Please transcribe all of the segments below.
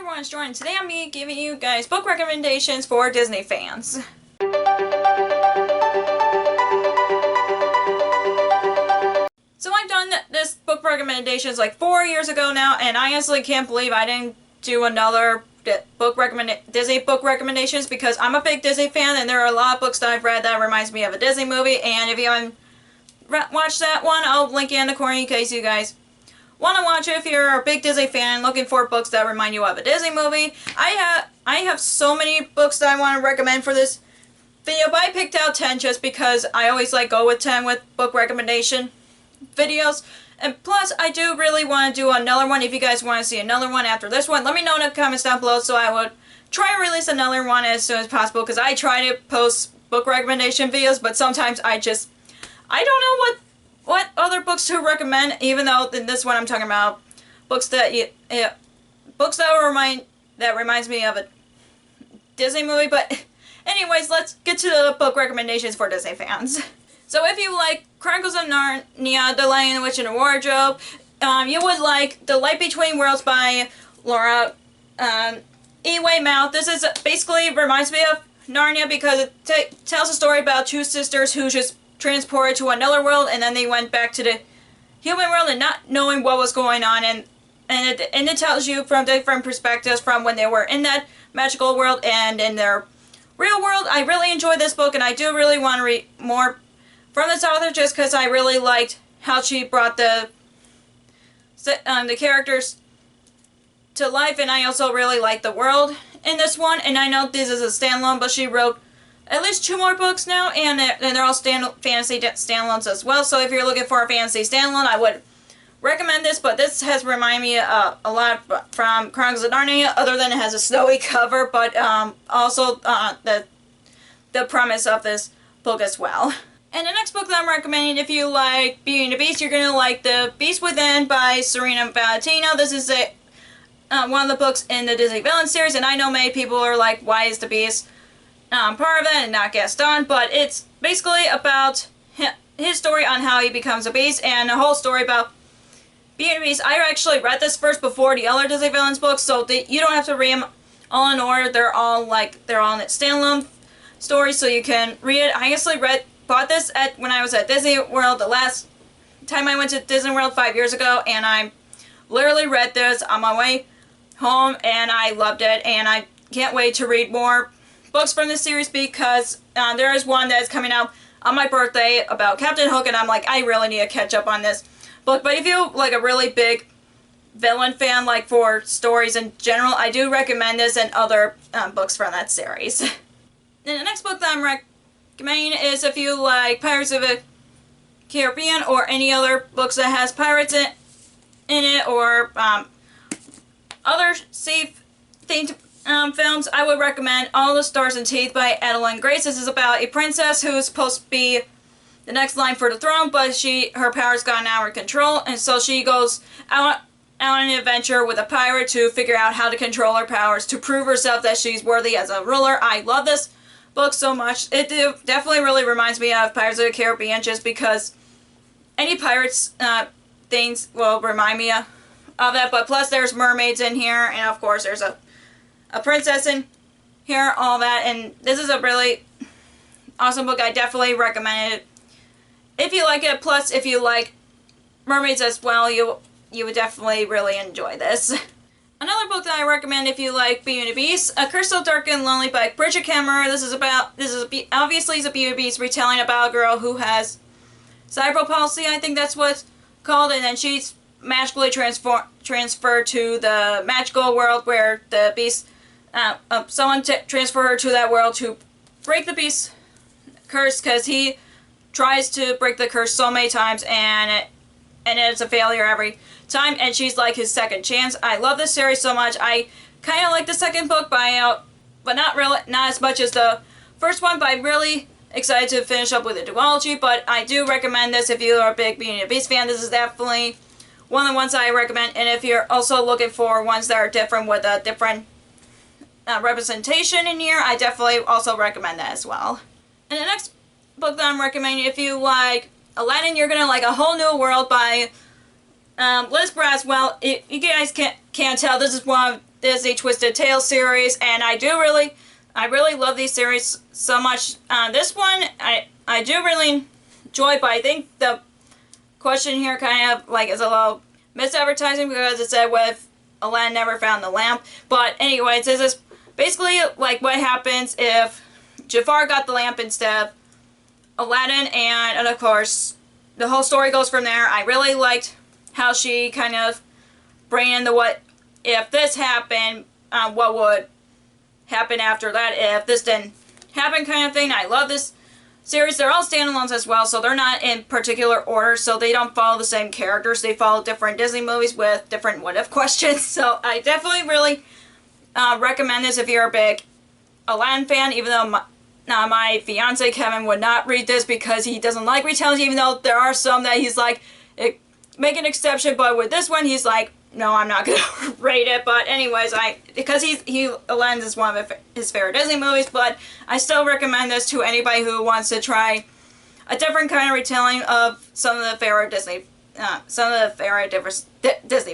everyone, it's Jordan. Today I'm going to be giving you guys book recommendations for Disney fans. So I've done this book recommendations like 4 years ago now, and I honestly can't believe I didn't do another Disney book recommendations because I'm a big Disney fan and there are a lot of books that I've read that reminds me of a Disney movie, and if you haven't watched that one, I'll link it in the corner in case you guys want to watch it if you're a big Disney fan looking for books that remind you of a Disney movie. I have so many books that I want to recommend for this video, but I picked out 10 just because I always go with 10 with book recommendation videos. And plus, I do really want to do another one. If you guys want to see another one after this one, let me know in the comments down below so I would try to release another one as soon as possible, because I try to post book recommendation videos, but sometimes I don't know what other books to recommend, even though in this one I'm talking about books that reminds me of a Disney movie. But anyways, let's get to the book recommendations for Disney fans. So if you like Chronicles of Narnia, The Lion, the Witch, and the Wardrobe, you would like The Light Between Worlds by Laura E. Mouth. This is basically reminds me of Narnia because it tells a story about two sisters who just transported to another world, and then they went back to the human world and not knowing what was going on, and it tells you from different perspectives from when they were in that magical world and in their real world. I really enjoyed this book, and I do really want to read more from this author just because I really liked how she brought the characters to life, and I also really like the world in this one. And I know this is a standalone, but she wrote at least 2 more books now, and they're all fantasy standalones as well. So if you're looking for a fantasy standalone, I would recommend this. But this has reminded me a lot from Chronicles of Narnia, other than it has a snowy cover, but also the premise of this book as well. And the next book that I'm recommending, if you like Beauty and the Beast, you're going to like The Beast Within by Serena Valentino. This is one of the books in the Disney Villain series, and I know many people are like, why is the Beast part of it and not Gaston? But it's basically about his story on how he becomes a beast, and a whole story about Beauty and the Beast. I actually read this first before the other Disney Villains books, so you don't have to read them all in order. They're all in its standalone stories, so you can read it. I actually bought this when I was at Disney World the last time I went to Disney World 5 years ago, and I literally read this on my way home, and I loved it, and I can't wait to read more books from this series because there is one that is coming out on my birthday about Captain Hook, and I'm like, I really need to catch up on this book. But if you're like a really big villain fan, like for stories in general, I do recommend this and other books from that series. And the next book that I'm recommending is if you like Pirates of the Caribbean or any other books that has pirates in it, or other sea-themed films, I would recommend All the Stars and Teeth by Adeline Grace. This is about a princess who is supposed to be the next line for the throne, but her powers gotten out of control, and so she goes out on an adventure with a pirate to figure out how to control her powers to prove herself that she's worthy as a ruler. I love this book so much. It definitely really reminds me of Pirates of the Caribbean, just because any pirates things will remind me of that. But plus there's mermaids in here, and of course there's a princess in here, all that. And this is a really awesome book. I definitely recommend it if you like it. Plus if you like mermaids as well, you would definitely really enjoy this. Another book that I recommend if you like Beauty and the Beast, A Curse So Dark and Lonely by Bridget Kemmerer. Obviously it's a Beauty and the Beast retelling about a girl who has cerebral palsy, I think that's what's called, and then she's magically transferred to the magical world where the Beast, someone transferred her to that world to break the Beast's curse, because he tries to break the curse so many times, and it's a failure every time, and she's like his second chance. I love this series so much. I kind of like the second book, but not as much as the first one, but I'm really excited to finish up with a duology. But I do recommend this if you are a big Beauty and the Beast fan. This is definitely one of the ones I recommend, and if you're also looking for ones that are different with a different representation in here, I definitely also recommend that as well. And the next book that I'm recommending, if you like Aladdin, you're gonna like A Whole New World by Liz Braswell. You guys can't tell, this is one of Disney Twisted Tales series, and I really love these series so much. This one, I do really enjoy, but I think the question here kind of like is a little misadvertising because it said what if Aladdin never found the lamp. But anyways, this is basically like what happens if Jafar got the lamp instead of Aladdin, and of course the whole story goes from there. I really liked how she kind of bring in the what if this happened, what would happen after that if this didn't happen kind of thing. I love this series. They're all standalones as well, so they're not in particular order, so they don't follow the same characters. They follow different Disney movies with different what if questions. So I definitely really recommend this if you're a big Aladdin fan, even though my fiance Kevin would not read this because he doesn't like retellings, even though there are some that he's like, make an exception, but with this one he's like, no, I'm not gonna rate it. But anyways, because Aladdin is one of his favorite Disney movies, but I still recommend this to anybody who wants to try a different kind of retelling of some of the favorite Disney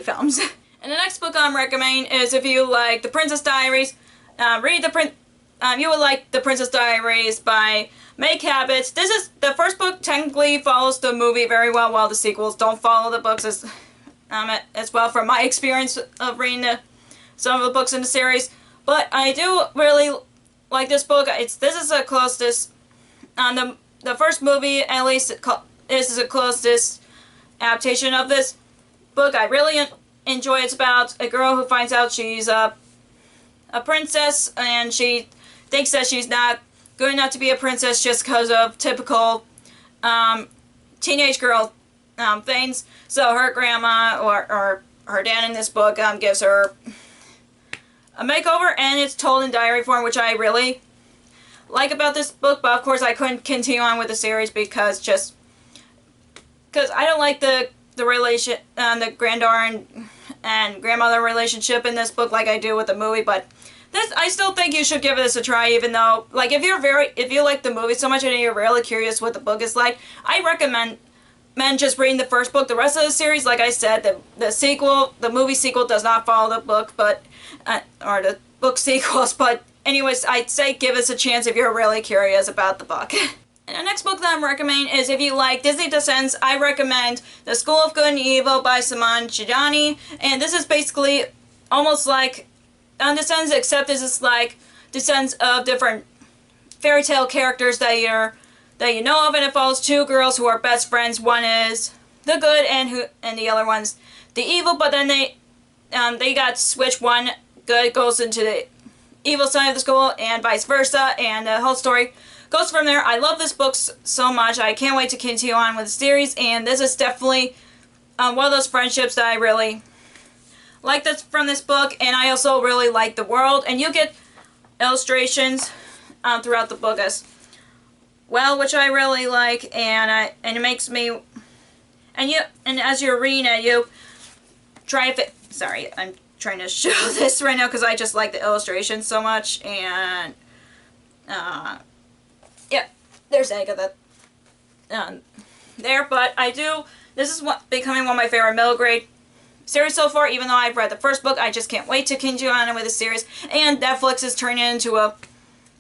films. And the next book I'm recommending is if you like The Princess Diaries, you would like The Princess Diaries by Meg Cabot. This is the first book technically follows the movie very well, while the sequels don't follow the books as well from my experience of reading some of the books in the series. But I do really like this book. This is the closest, the first movie at least, this is the closest adaptation of this book. I really enjoy it. It's about a girl who finds out she's a princess, and she thinks that she's not good enough to be a princess just because of typical teenage girl things. So her grandma or her dad in this book gives her a makeover, and it's told in diary form, which I really like about this book. But of course I couldn't continue on with the series because I don't like the granddaughter and grandmother relationship in this book like I do with the movie. But I still think you should give this a try, even though, like, if you like the movie so much and you're really curious what the book is like, I recommend just reading the first book. The rest of the series, like I said, the movie sequel does not follow the book, or the book sequels, but anyways, I'd say give us a chance if you're really curious about the book. And the next book that I'm recommending is if you like Disney Descents, I recommend The School of Good and Evil by Saman Chidani, and this is basically almost like Descents, except this is like Descents of different fairy tale characters that you know of, and it follows two girls who are best friends. One is the good and the other one's the evil, but then they got switched. One good goes into the evil side of the school and vice versa, and the whole story goes from there. I love this book so much. I can't wait to continue on with the series, and this is definitely one of those friendships that I really like from this book. And I also really like the world, and you get illustrations throughout the book as well, which I really like, and it makes me, and as you're reading it, you try to sorry, I'm trying to show this right now because I just like the illustrations so much. And yeah, there's Agatha there. But this is becoming one of my favorite middle grade series so far. Even though I've read the first book, I just can't wait to continue on with the series. And Netflix is turning it into a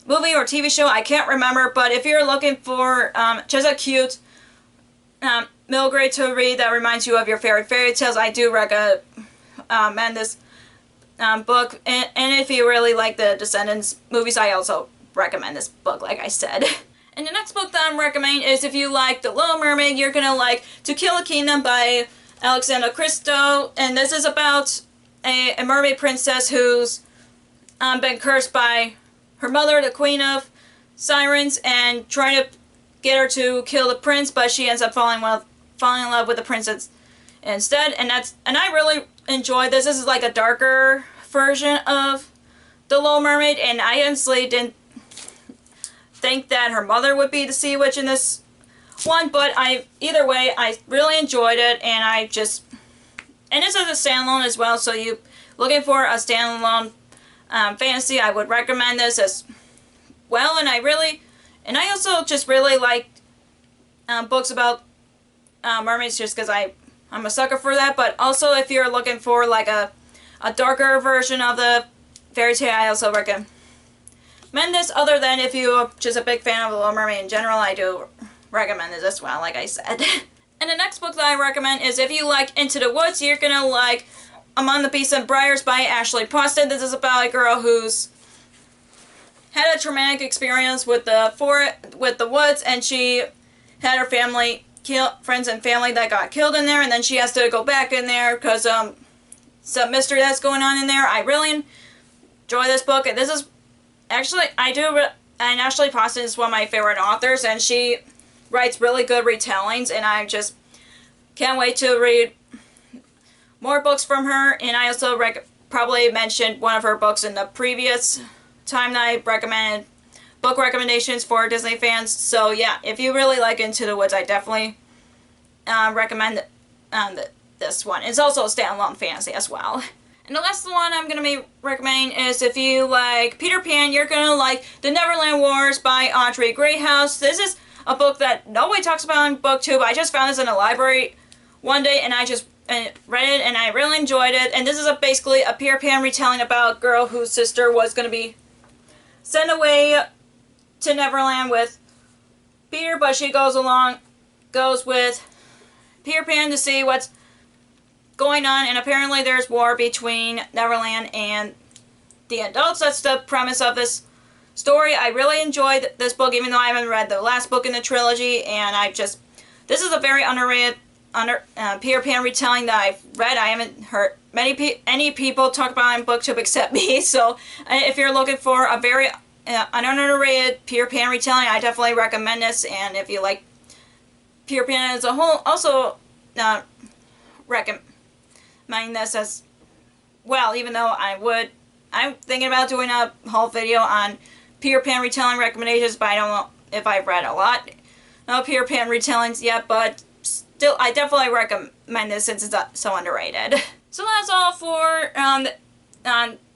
movie or TV show, I can't remember. But if you're looking for just a cute middle grade to read that reminds you of your favorite fairy tales, I do recommend this book. And if you really like the Descendants movies, I also recommend this book, like I said. And the next book that I'm recommending is if you like The Little Mermaid, you're gonna like To Kill a Kingdom by Alexandra Christo. And this is about a mermaid princess who's been cursed by her mother, the Queen of Sirens, and trying to get her to kill the prince, but she ends up falling in love with the princess instead. And I really enjoyed this. This is like a darker version of The Little Mermaid, and I honestly didn't think that her mother would be the sea witch in this one, but either way, I really enjoyed it, and this is a standalone as well, so you looking for a standalone fantasy, I would recommend this as well. And I also just really like books about mermaids just because I'm a sucker for that. But also if you're looking for like a a darker version of the fairy tale, I also recommend this. Other than if you're just a big fan of The Little Mermaid in general, I do recommend this as well, like I said. And the next book that I recommend is if you like Into the Woods, you're gonna like Among the Beasts and Briars by Ashley Preston. This is about a girl who's had a traumatic experience with the woods, and she had her friends and family that got killed in there, and then she has to go back in there because some mystery that's going on in there. I really enjoy this book, and this is actually and Ashley Preston is one of my favorite authors, and she writes really good retellings, and I just can't wait to read more books from her. And I also probably mentioned one of her books in the previous time that I recommended book recommendations for Disney fans. So yeah, if you really like Into the Woods, I definitely recommend this one. It's also a standalone fantasy as well. And the last one I'm going to be recommending is if you like Peter Pan, you're going to like The Neverland Wars by Audrey Greyhouse. This is a book that nobody talks about in BookTube. I just found this in a library one day, and I just read it, and I really enjoyed it. And this is basically a Peter Pan retelling about a girl whose sister was going to be sent away to Neverland with Peter, but she goes with Peter Pan to see what's going on, and apparently there's war between Neverland and the adults. That's the premise of this story. I really enjoyed this book, even though I haven't read the last book in the trilogy, and this is a very underrated Peter Pan retelling that I've read. I haven't heard any people talk about it in BookTube except me, so if you're looking for a very underrated Peter Pan retelling, I definitely recommend this. And if you like Peter Pan as a whole, also recommend this as well, even though I'm thinking about doing a whole video on Peter Pan retelling recommendations, but I don't know if I've read a lot of Peter Pan retellings yet, but still, I definitely recommend this since it's so underrated. So that's all for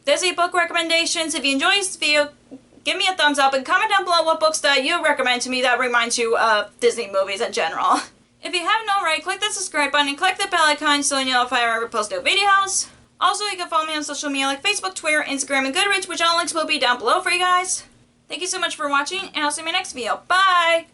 Disney book recommendations. If you enjoyed this video, give me a thumbs up and comment down below what books that you recommend to me that reminds you of Disney movies in general. If you haven't already, click the subscribe button and click the bell icon so you know if I ever post new videos. Also, you can follow me on social media like Facebook, Twitter, Instagram, and Goodreads, which all links will be down below for you guys. Thank you so much for watching, and I'll see you in my next video. Bye!